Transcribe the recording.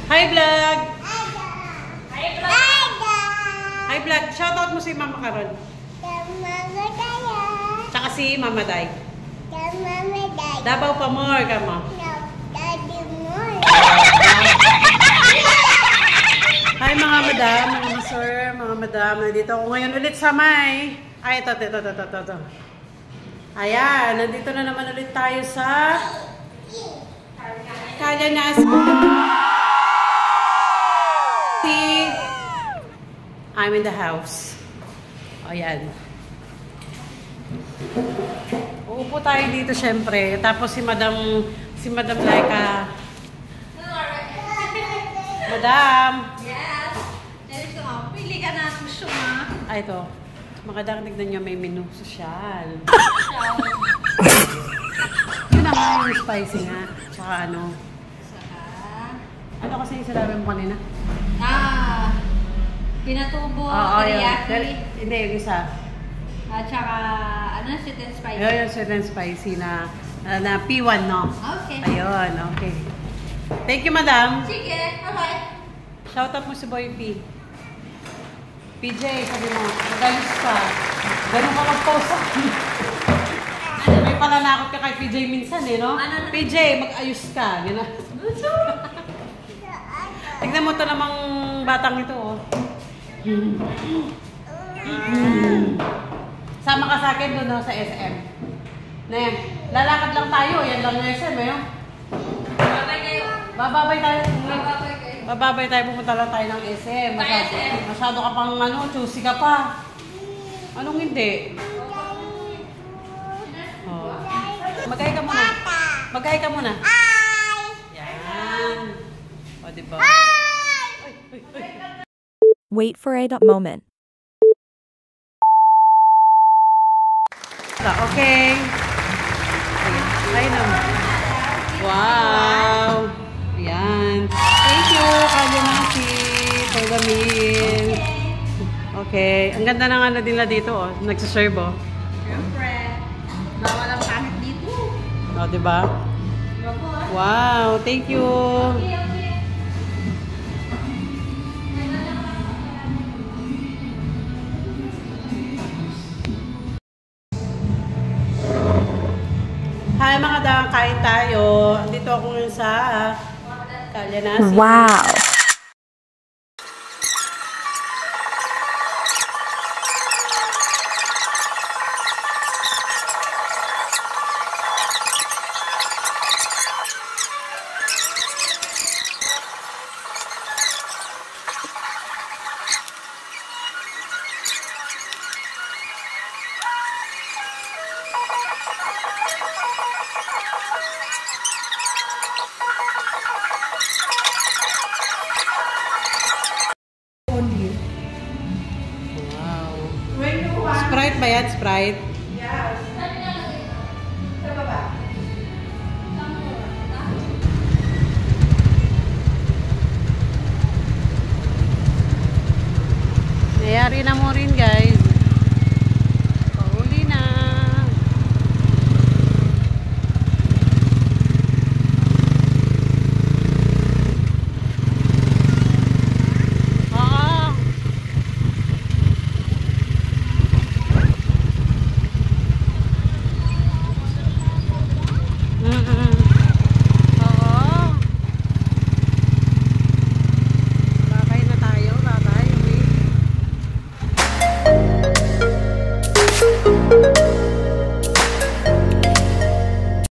Hi, vlog! Hi, vlog! Hi, vlog! Shoutout mo si Mama Carol. Tsaka si Mama Day. Dabaw pa more ka mo. Hi mga madam, mga sir, mga madam. Nandito ako ngayon ulit sa may... Ay, ito. Ayan, nandito na naman ulit tayo sa... Kalyanas. I'm in the house. Ayan. Uupo tayo dito syempre. Tapos si Madam Laika. Madam. Yes. Dito ko, pili ka na gusto mo. Ay, ito. Magandang tignan nyo, may menu. Sosyal. Yun na nga yung spicy nga. Tsaka ano. Ano kasi yung sinabi mo kanina? Pinatubo, teriyaki. Hindi, yung isa. At saka, sweet and spicy. Ayun, yung sweet and spicy na P1, no? Okay. Ayun, okay. Thank you, madam. Sige, bye-bye. Shoutout mo si Boy P. PJ, sabi mo, magalis ka. Ganun ka mag-post sa akin. May palanakot ka kay PJ minsan, eh, no? PJ, mag-ayos ka. Gano'n. Tignan mo ito namang batang ito, oh. Sama ka sa akin doon, no, sa SM. Ne, lalakad lang tayo. Yan lang yung SM, eh. Babay kayo. Bababay tayo. Babay kayo. Bababay tayo, pumunta lang tayo ng SM. Masyado ka pang choosy ka pa. Anong hindi? Oh. Mag-hi ka muna. Mag-hi ka muna. Yan. O, diba? Wait for a moment. Okay. Ay naman. Wow. Ayan. Thank you, Kalyanasi, for the meal. Okay. Ang ganda ng ano nila dito, oh. Nagsaserve, oh. Siyempre. Bawal ang pangit dito. O, diba? Wow. Thank you. Hi mga dang, kain tayo. Andito ako ngayon sa Kalyanasi. Wow! Sprite ba yan? Sprite?